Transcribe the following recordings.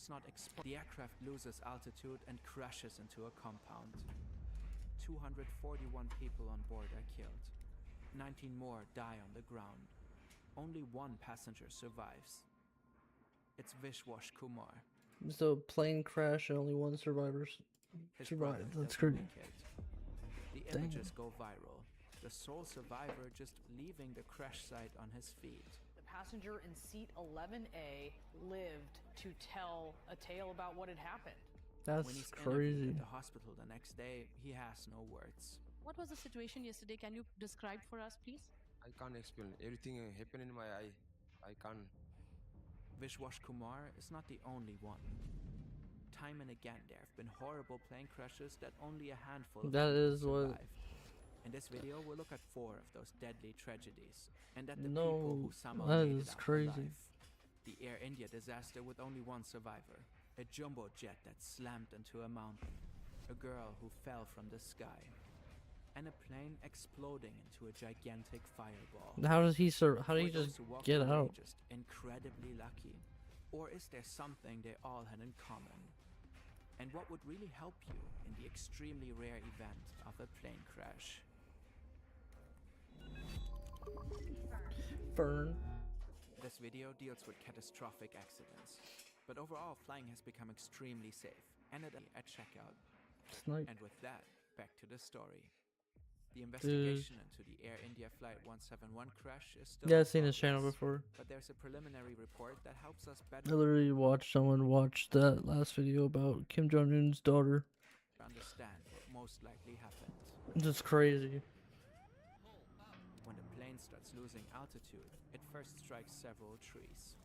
was not exposed. The aircraft loses altitude and crashes into a compound. 241 people on board are killed. 19 more die on the ground. Only one passenger survives. It's Vishwash Kumar. So plane crash and only one survivor survived. That's crazy. The images go viral. The sole survivor just leaving the crash site on his feet. The passenger in seat 11A lived to tell a tale about what had happened. That's when he's crazy. At the hospital the next day, he has no words. What was the situation yesterday? Can you describe for us, please? I can't explain. Everything happened in my eye. I can't. Vishwash Kumar is not the only one. Time and again, there have been horrible plane crashes that only a handful of people survived. In this video, we'll look at 4 of those deadly tragedies, and at the people who somehow made it out alive. The Air India disaster with only one survivor, a jumbo jet that slammed into a mountain, a girl who fell from the sky, and a plane exploding into a gigantic fireball. How does he How did he just get out? Just incredibly lucky, or is there something they all had in common? And what would really help you in the extremely rare event of a plane crash? Fern. This video deals with catastrophic accidents, but overall flying has become extremely safe, and at checkout. And with that, back to the story. The investigation into the Air India Flight 171 crash is still I've seen his channel before. But there's a preliminary report that helps us better I literally watched someone watch that last video about Kim Jong-un's daughter. Understand what most likely happened. It's crazy. When the plane starts losing altitude, it first strikes several trees.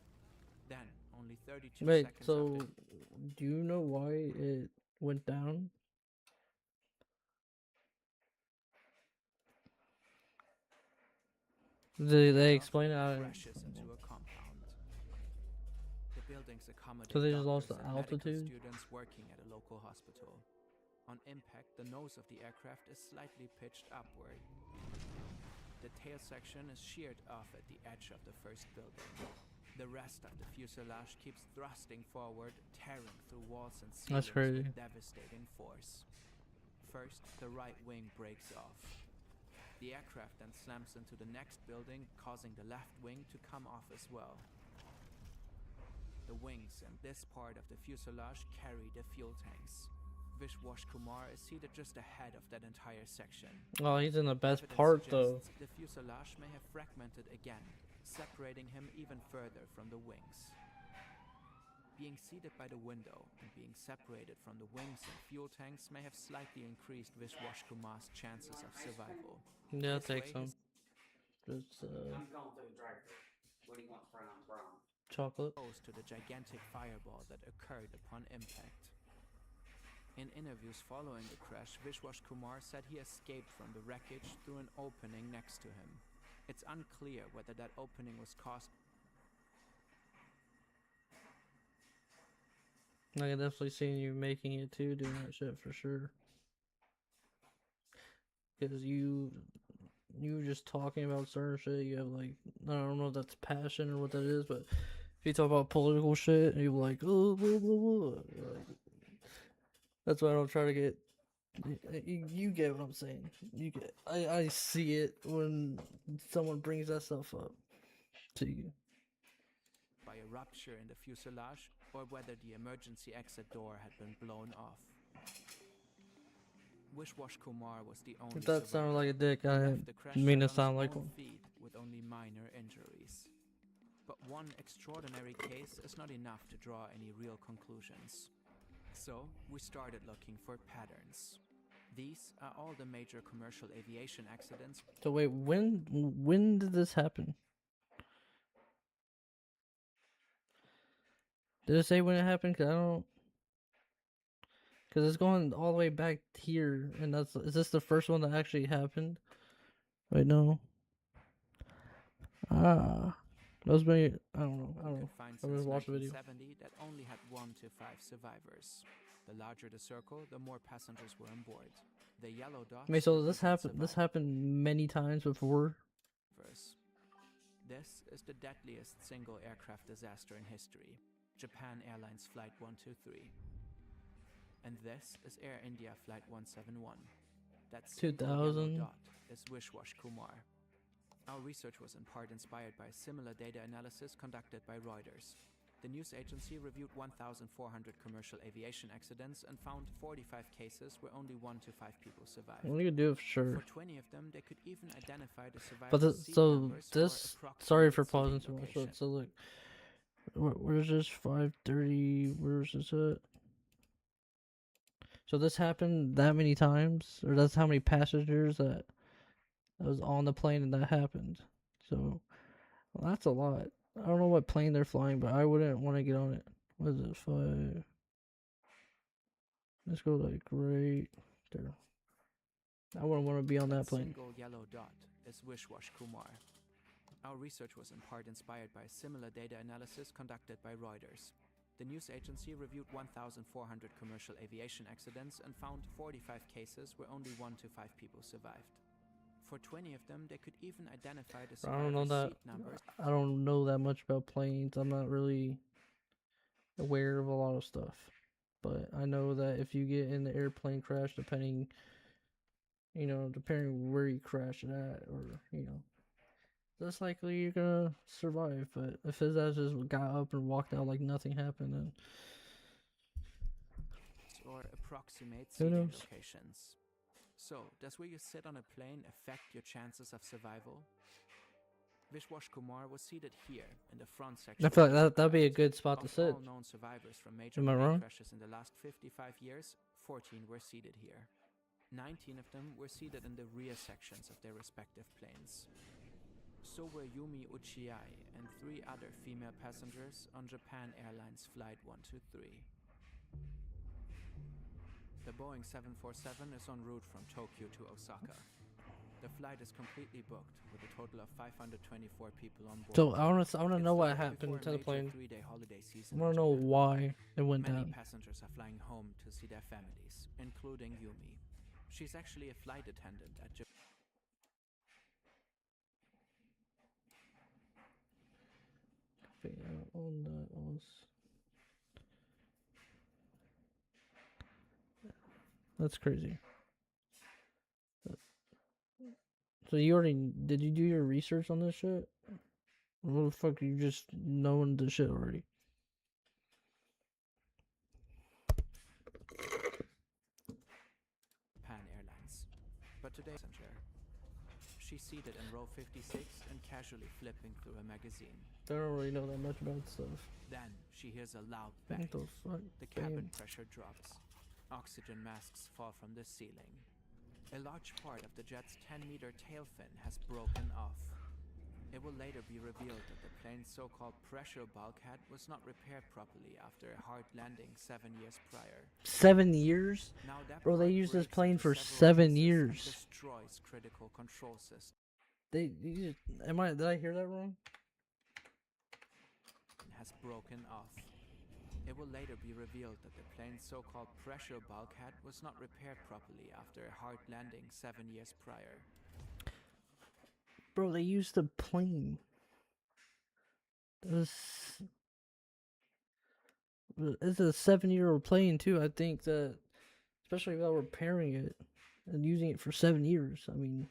Then, only 32 seconds so do you know why it went down? They explain how crashes into a compound. The buildings accommodate so they just lost the doctors and altitude? students working at a local hospital. On impact, the nose of the aircraft is slightly pitched upward. The tail section is sheared off at the edge of the first building. The rest of the fuselage keeps thrusting forward, tearing through walls and ceilings with devastating force. First, the right wing breaks off. The aircraft then slams into the next building, causing the left wing to come off as well. The wings and this part of the fuselage carry the fuel tanks. Vishwash Kumar is seated just ahead of that entire section. Oh, he's in the best part though. The fuselage may have fragmented again, separating him even further from the wings. Being seated by the window and being separated from the wings and fuel tanks may have slightly increased Vishwash Kumar's chances of survival. Yeah, take some. Just I'm going through the drive-thru. What do you want, brown? Chocolate. Close to the gigantic fireball that occurred upon impact. In interviews following the crash, Vishwash Kumar said he escaped from the wreckage through an opening next to him. It's unclear whether that opening was caused. I can definitely see you making it too, doing that shit for sure. Because you just talking about certain shit, you have like, I don't know if that's passion or what that is, but if you talk about political shit, and you're like, oh, blah, blah, blah. Like, that's why I don't try to get. You get what I'm saying. You get. I see it when someone brings that stuff up to you. By a rupture in the fuselage, or whether the emergency exit door had been blown off. Vishwash Kumar was the only. If that sounded like a dick, I mean mean to sound like one. With only minor injuries. But one extraordinary case is not enough to draw any real conclusions. So we started looking for patterns. These are all the major commercial aviation accidents. So wait, when did this happen? Did it say when it happened? Cause I don't. Cause it's going all the way back here, and is this the first one that actually happened? Wait, no. Those may, I don't know. I'm gonna watch the video. That only had 1 to 5 survivors. The larger the circle, the more passengers were on board. The yellow dot. Wait, so this happened many times before. This is the deadliest single aircraft disaster in history. Japan Airlines Flight 123. And this is Air India Flight 171. That single yellow 2000. dot is Vishwash Kumar. Our research was in part inspired by similar data analysis conducted by Reuters. The news agency reviewed 1,400 commercial aviation accidents and found 45 cases where only 1 to 5 people survived. What do you do for sure? For 20 of them, they could even identify the But survivors' seat so numbers or this, sorry for approximate pausing seating so much. location. So look, where's this 530? Where's this at? So this happened that many times, or that's how many passengers that was on the plane and that happened. So well, that's a lot. I don't know what plane they're flying, but I wouldn't want to get on it. What is it? 5. Let's go like right there. I wouldn't want to be on that plane. Single yellow dot is Vishwash Kumar. Our research was in part inspired by similar data analysis conducted by Reuters. The news agency reviewed 1,400 commercial aviation accidents and found 45 cases where only 1 to 5 people survived. For 20 of them, they could even identify the I don't know survivors' that. seat numbers. I don't know that much about planes. I'm not really aware of a lot of stuff. But I know that if you get in the airplane crash, depending where you crash it at, or, less likely you're gonna survive. But if his ass just got up and walked out like nothing happened, then Or approximate Who seating knows? locations. So, does where you sit on a plane affect your chances of survival? Vishwash Kumar was seated here in the front section. I feel of like the that'd be a aircraft. good spot to Of sit. all known survivors from major Am I plane wrong? crashes in the last 55 years, 14 were seated here. 19 of them were seated in the rear sections of their respective planes. So were Yumi Uchiai and 3 other female passengers on Japan Airlines Flight 123. The Boeing 747 is en route from Tokyo to Osaka. The flight is completely booked with a total of 524 people on board. So I want to It's know what the day happened before to a the major plane. 3-day holiday I season want in to know Japan. why it went Many down. passengers are flying home to see their families, including Yumi. She's actually a flight attendant at Japan. On that was. That's crazy. So did you do your research on this shit? Or what the fuck, you just knowing the shit already? Japan Airlines. But today's passenger. She's seated in row 56 and casually flipping through a magazine. I don't really know that much about stuff. Then she hears a loud bang. What the fuck? The cabin Bam. pressure drops. Oxygen masks fall from the ceiling. A large part of the jet's 10-meter tail fin has broken off. It will later be revealed that the plane's so-called pressure bulkhead was not repaired properly after a hard landing 7 years prior. 7 years? Now that Bro, they part used this breaks plane into for several 7 pieces and years. destroys critical control systems. Did I hear that wrong? Has broken off. It will later be revealed that the plane's so-called pressure bulkhead was not repaired properly after a hard landing 7 years prior. Bro, they used the plane. It's a 7-year-old plane too. I think that, especially without repairing it and using it for 7 years. I mean,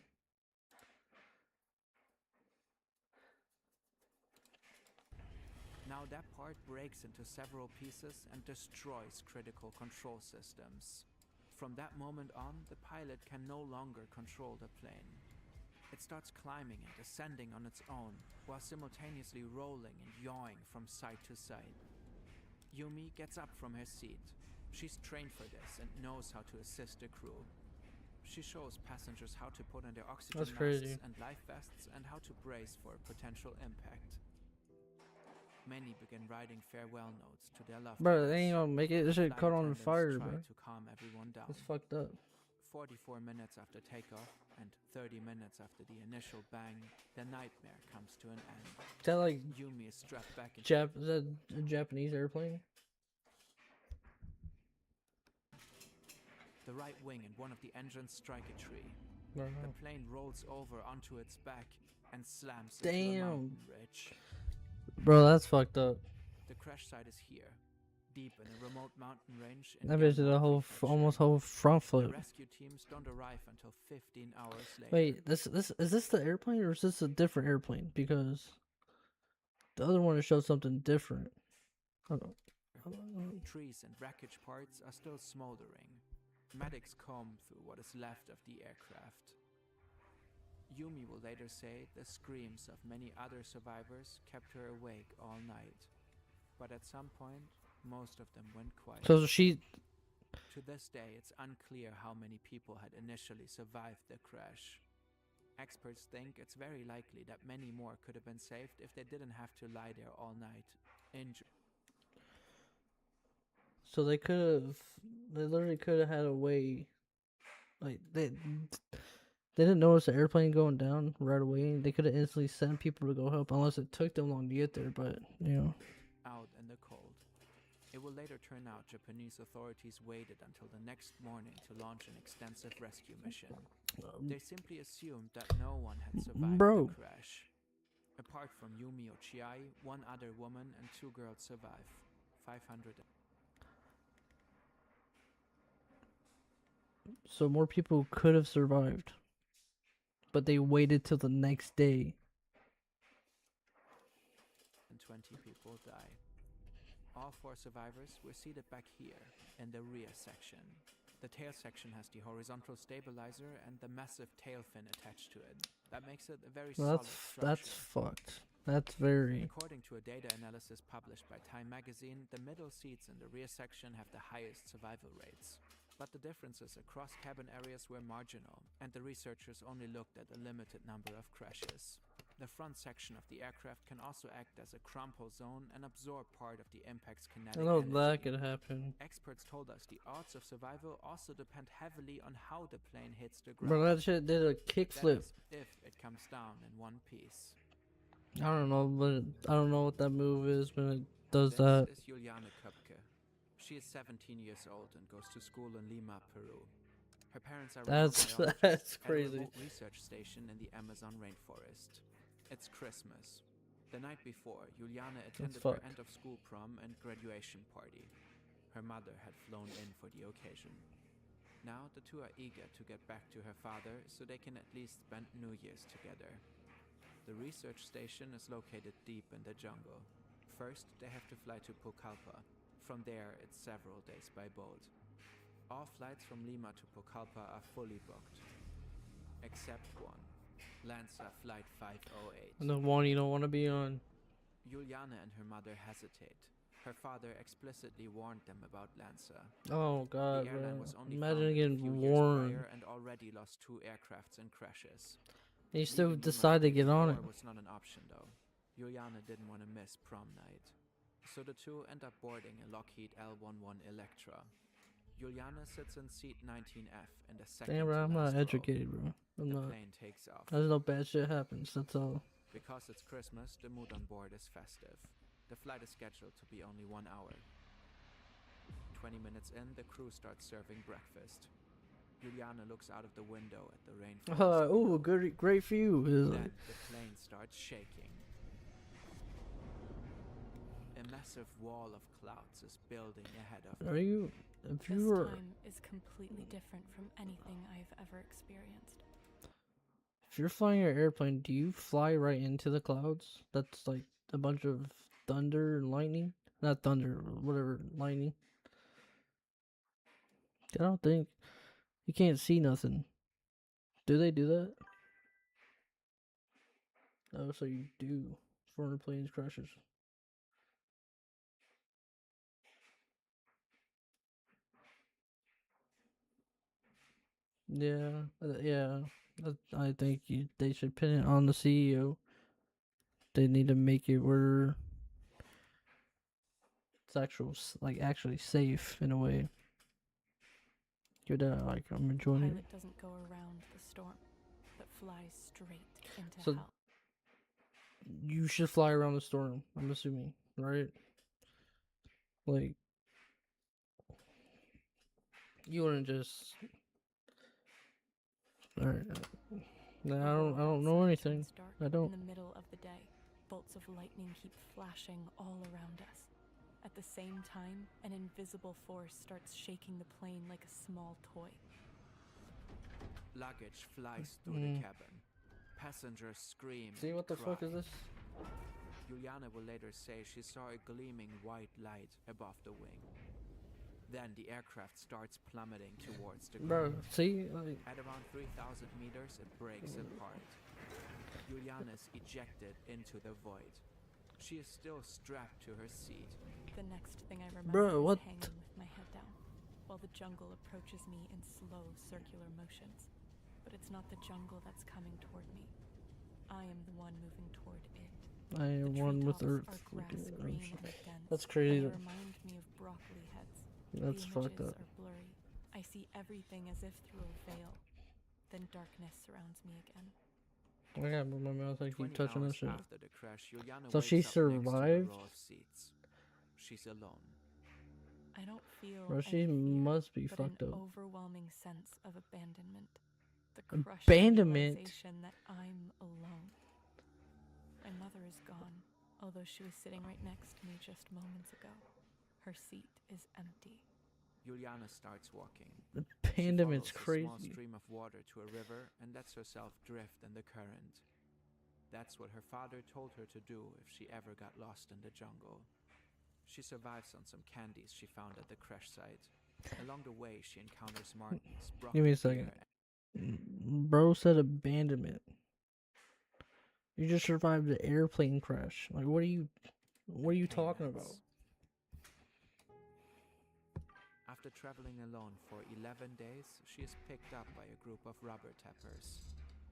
Now that part breaks into several pieces and destroys critical control systems. From that moment on, the pilot can no longer control the plane. It starts climbing and descending on its own, while simultaneously rolling and yawing from side to side. Yumi gets up from her seat. She's trained for this and knows how to assist the crew. She shows passengers how to put on their oxygen That's crazy. masks and life vests and how to brace for a potential impact. Many begin writing farewell notes to their loved bro, ones. they ain't gonna make it. This shit Flight caught on attendants fire, try bro. to calm everyone down. It's fucked up. 44 minutes after takeoff and 30 minutes after the initial bang, the nightmare comes to an end. Is that like Yumi is strapped back into is that a Japanese airplane? the right wing and one of the engines strike a tree. Bro, The plane rolls over onto its back and slams into a Damn. mountain ridge. bro, that's fucked up. The crash site is here, deep in a remote mountain range. In That bitch did a Gangnam whole Prefecture. almost whole front The flip. rescue teams don't arrive until 15 hours later. Wait, this is this the airplane or is this a different airplane? Because the other one showed something different. Hold on. Trees and wreckage parts are still smoldering. Medics comb through what is left of the aircraft. Yumi will later say the screams of many other survivors kept her awake all night. But at some point, most of them went quiet. So she, To this day, it's unclear how many people had initially survived the crash. Experts think it's very likely that many more could have been saved if they didn't have to lie there all night, injured. so they literally could have had a way, like they didn't notice the airplane going down right away. They could have instantly sent people to go help, unless it took them long to get there. But Out in the cold. It will later turn out Japanese authorities waited until the next morning to launch an extensive rescue mission. They simply assumed that no one had survived Bro. the crash. Apart from Yumi Ochiai, one other woman and 2 girls survive. 500. So more people could have survived, but they waited till the next day. 20 people die. All 4 survivors were seated back here, in the rear section. The tail section has the horizontal stabilizer and the massive tail fin attached to it. That makes it a very Well, solid that's structure. fucked. That's very. According to a data analysis published by Time magazine, the middle seats in the rear section have the highest survival rates. But the differences across cabin areas were marginal, and the researchers only looked at a limited number of crashes. The front section of the aircraft can also act as a crumple zone and absorb part of the impact's kinetic I know energy. that could happen. Experts told us the odds of survival also depend heavily on how the plane hits the ground. Bro, that shit did a That kickflip. is, if it comes down in one piece. I don't know, but I don't know what that move is when it does This that. is Juliane Köpke. She is 17 years old and goes to school in Lima, Peru. Her parents are That's remote biologists that's at a crazy. remote research station in the Amazon rainforest. It's Christmas. The night before, Juliane attended her fucked. end-of-school prom and graduation party. Her mother had flown in for the occasion. Now the two are eager to get back to her father so they can at least spend New Year's together. The research station is located deep in the jungle. First, they have to fly to Pucallpa. From there, it's several days by boat. All flights from Lima to Pucallpa are fully booked. Except one. Lanza Flight 508. The one you don't want to be on. Juliane and her mother hesitate. Her father explicitly warned them about Lanza. Oh god, The airline bro. was only Imagine founded a getting few years warned. prior and already lost 2 aircrafts in crashes. And you still Leaving Lima decide to the get day on it. before was not an option though. Juliane didn't want to miss prom night. So the two end up boarding a Lockheed L-11 Electra. Juliane sits in seat 19F in the second Damn, bro, to I'm not last row. educated, bro. I'm The not. plane takes off. I just know bad shit happens. That's all. Because it's Christmas, the mood on board is festive. The flight is scheduled to be only 1 hour. 20 minutes in, the crew starts serving breakfast. Juliane looks out of the window at the rainforest. Ooh, great view. It's Then like, the plane starts shaking. A massive wall of clouds is building ahead of them. are you? If This you were, time is completely different from anything I've ever experienced. if you're flying your airplane, do you fly right into the clouds? That's like a bunch of thunder and lightning. Not thunder, whatever, lightning. I don't think you can't see nothing. Do they do that? Oh, so you do. Foreign planes crashes. Yeah, yeah. I think they should pin it on the CEO. They need to make it where it's actually safe in a way. Good, I'm enjoying it. Pilot doesn't go around the storm, but flies straight into So- hell. You should fly around the storm, I'm assuming, right? Like, you wouldn't just. Alright. No, I don't know anything. It's dark I don't. In the middle of the day, bolts of lightning keep flashing all around us. At the same time, an invisible force starts shaking the plane like a small toy. Luggage flies through the cabin. Passengers scream. See what the and fuck cry. is this? Juliana will later say she saw a gleaming white light above the wing. Then the aircraft starts plummeting towards the Bro, ground. see? Like, At around 3,000 meters, it breaks apart. Juliana is ejected into the void. She is still strapped to her seat. The next thing I remember Bro, is what? hanging with my head down, while the jungle approaches me in slow circular motions. But it's not the jungle that's coming toward me. I am the one moving toward it. I am The one with treetops Earth. are grass Fucking- green and dense. That's crazy. They remind me of broccoli heads. That's the fucked images up. are blurry. I see everything as if through a veil. Then darkness surrounds me again. I gotta move my mouth. I 20 keep touching hours this shit. after the crash, Juliana So wakes she up next to a survived? row of seats. She's alone. I don't feel Bro, any she fear, must be but fucked an up. overwhelming sense of abandonment. The crushing Abandonment? realization that I'm alone. My mother is gone, although she was sitting right next to me just moments ago. Her seat is empty. Juliana starts walking. She Abandonment's follows a small crazy. stream of water to a river and lets herself drift in the current. That's what her father told her to do if she ever got lost in the jungle. She survives on some candies she found at the crash site. Along the way, she encounters Martins, Give me a broccoli second. deer, Bro said abandonment. You just survived the airplane crash. Like, what are you and talking caimans. about? After traveling alone for 11 days, she is picked up by a group of rubber tappers.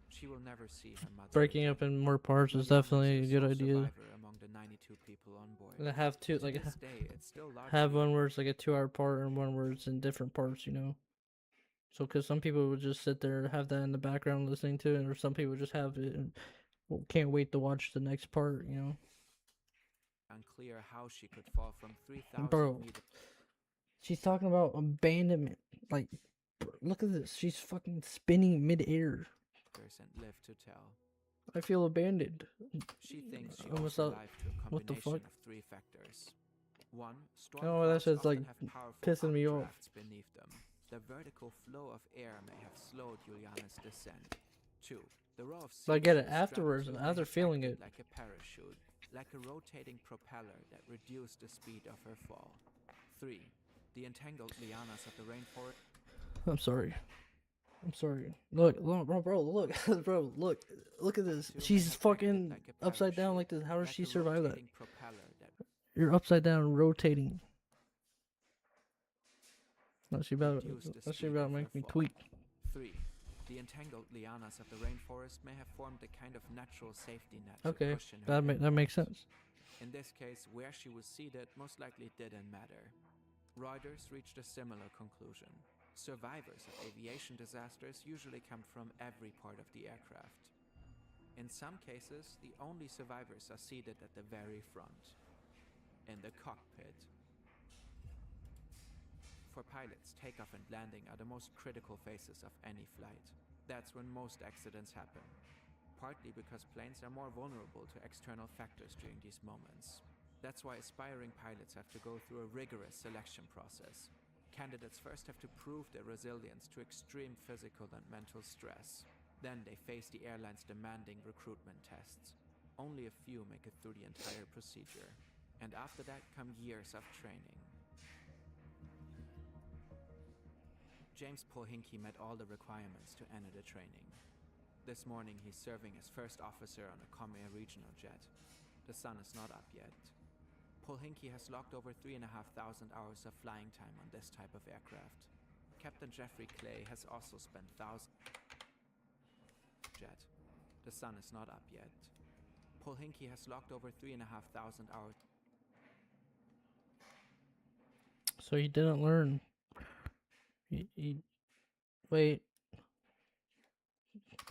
She will never see her mother. Breaking up in more parts is definitely a good sole idea. survivor among the 92 people on board. And have two, To like, this day, it's still have largely one where it's like a 2 hour part and one where it's in different parts, you know? So, because some people would just sit there and have that in the background listening to it, or some people just have it and can't wait to watch the next part, you know? unclear how she could fall from 3,000 Bro. meters She's talking about abandonment. Like, look at this. She's fucking spinning midair. and live to tell. I feel abandoned. She thinks she Almost owes her out- life to a what the combination fuck? of three factors. One, storm Oh, that clouds shit's, like, often have powerful pissing me off. updrafts beneath them. The vertical flow of air may have slowed Juliana's descent. Two, the row of So I get seats it she strapped afterwards, to may after have feeling acted it. like a parachute, like a rotating propeller that reduced the speed of her fall. Three, the entangled lianas of the rainforest I'm sorry. I'm sorry. Look, bro, look, bro, look at this. Two She's may have acted fucking like a upside down like parachute, this. How does like she a survive that? rotating propeller that You're upside down, rotating. That she about reduced the that she speed about of her make me fall. tweak. 3. The entangled lianas of the rainforest may have formed a kind of natural safety net to Okay, cushion her that makes impact. sense. In this case, where she was seated most likely didn't matter. Reuters reached a similar conclusion. Survivors of aviation disasters usually come from every part of the aircraft. In some cases, the only survivors are seated at the very front, in the cockpit. For pilots, takeoff and landing are the most critical phases of any flight. That's when most accidents happen, partly because planes are more vulnerable to external factors during these moments. That's why aspiring pilots have to go through a rigorous selection process. Candidates first have to prove their resilience to extreme physical and mental stress. Then they face the airline's demanding recruitment tests. Only a few make it through the entire procedure. And after that come years of training. James Pohinky met all the requirements to enter the training. This morning he's serving as first officer on a Comair regional jet. The sun is not up yet. Pohinky has logged over 3,500 hours of flying time on this type of aircraft. Captain Jeffrey Clay has also spent thousands jet. The sun is not up yet. Pohinky has logged over 3,500 hours So he didn't learn. Wait.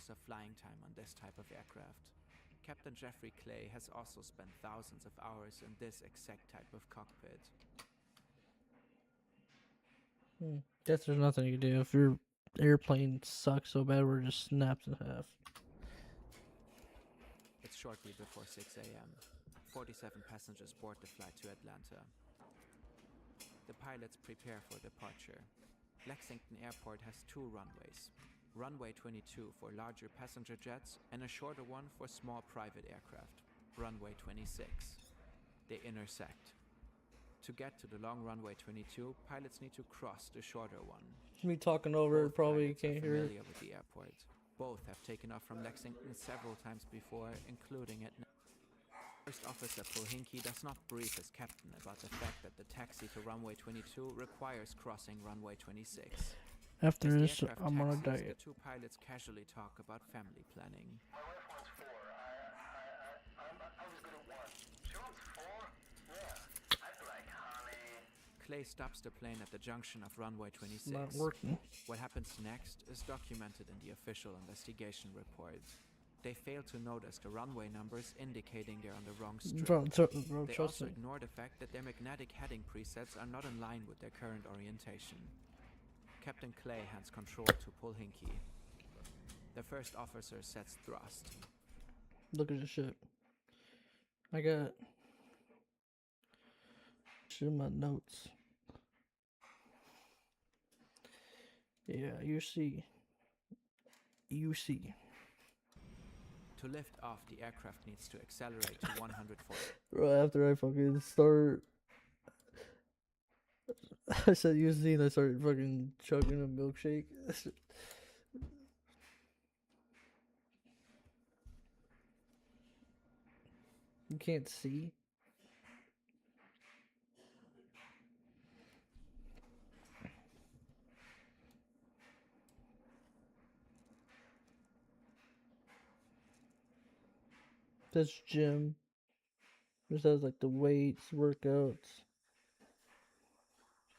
of flying time on this type of aircraft. Captain Jeffrey Clay has also spent thousands of hours in this exact type of cockpit. Guess there's nothing you can do if your airplane sucks so bad where it just snaps in half. It's shortly before 6 a.m. 47 passengers board the flight to Atlanta. the pilots prepare for departure. Lexington Airport has two runways. Runway 22 for larger passenger jets and a shorter one for small private aircraft. Runway 26. They intersect. To get to the long runway 22, pilots need to cross the shorter one. Me talking over it, Both probably pilots are can't hear it. familiar with the airport. Both have taken off from Lexington several times before, including at night. First Officer Polhinky does not brief his captain about the fact that the taxi to runway 22 requires crossing runway 26. After As the this, aircraft I'm on a taxis, diet. the two pilots casually talk about family planning. My wife wants 4. I was good at 1. She wants 4? Yeah. I'd be like, honey. Clay stops the plane at the junction of runway 26. Not working. What happens next is documented in the official investigation report. They fail to notice the runway numbers indicating they're on the wrong strip. Bro, They trust also me. ignore the fact that their magnetic heading presets are not in line with their current orientation. Captain Clay hands control to Polhinky. The first officer sets thrust. Look at this shit. I got shit in my notes. Yeah, you see. To lift off, the aircraft needs to accelerate to 140. Bro, after I fucking start, I said you see, and I started fucking chugging a milkshake. You can't see. This gym. This has like the weights, workouts,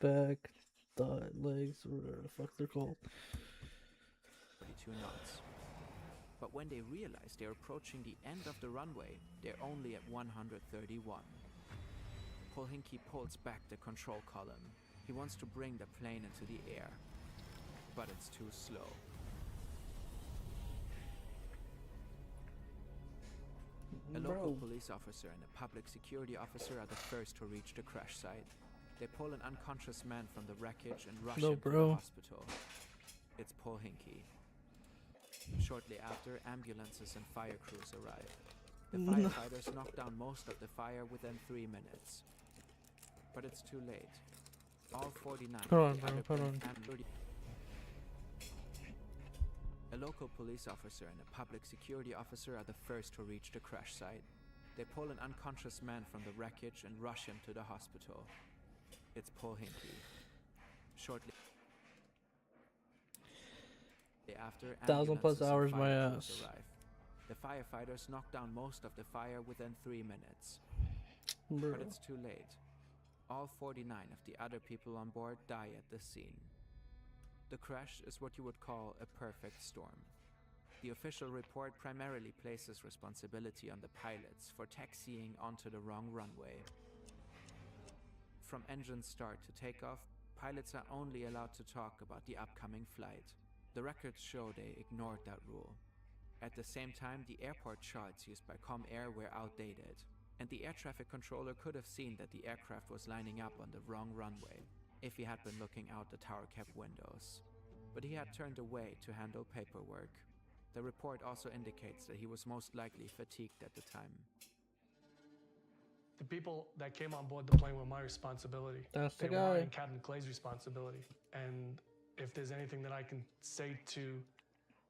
back, thigh, legs, or whatever the fuck they're called. 32 knots. But when they realize they're approaching the end of the runway, they're only at 131. Polhinky pulls back the control column. He wants to bring the plane into the air, but it's too slow. A local Bro, police officer and a public security officer are the first to reach the crash site. They pull an unconscious man from the wreckage and rush No, him to bro. the hospital. It's Polhinky. Shortly after, ambulances and fire crews arrive. The firefighters knock down most of the fire within 3 minutes. But it's too late. All 49 Hold of on, the bro, other hold plane on. ambulance. A local police officer and a public security officer are the first to reach the crash site. They pull an unconscious man from the wreckage and rush him to the hospital. It's Polhinky. Shortly after, 1,000 plus ambulances and hours my fire crews ass. arrive. The firefighters knock down most of the fire within 3 minutes. bro. But it's too late. All 49 of the other people on board die at the scene. The crash is what you would call a perfect storm. The official report primarily places responsibility on the pilots for taxiing onto the wrong runway. From engine start to takeoff, pilots are only allowed to talk about the upcoming flight. The records show they ignored that rule. At the same time, the airport charts used by ComAir were outdated, and the air traffic controller could have seen that the aircraft was lining up on the wrong runway if he had been looking out the tower cap windows. But he had turned away to handle paperwork. The report also indicates that he was most likely fatigued at the time. The people that came on board the plane were my responsibility. That's the They guy. weren't Captain Clay's responsibility. And if there's anything that I can say to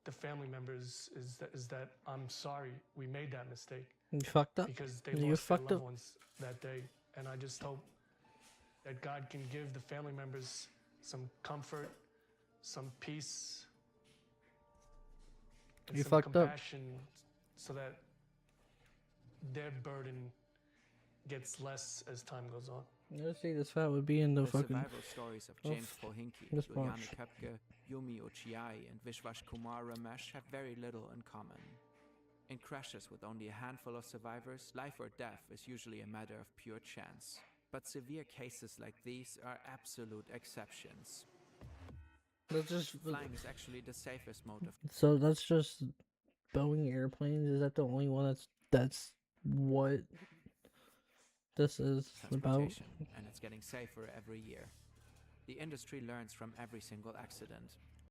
the family members is that I'm sorry we made that mistake You fucked up. because they You lost their fucked loved up. ones that day. And I just hope that God can give the family members some comfort, some peace, and You some fucked up. compassion so that their burden gets less as time goes on. Let's see, this fat would be in the The fucking. survival stories of James Polhinky, this Juliana bunch. Köpke, Yumi Ochiai, and Vishwash Kumar Ramesh have very little in common. In crashes with only a handful of survivors, life or death is usually a matter of pure chance. But severe cases like these are absolute exceptions. That's just. Flying is actually the safest mode of So that's just Boeing airplanes. Is that the only one that's what this is about. transportation, and it's getting safer every year. The industry learns from every single accident.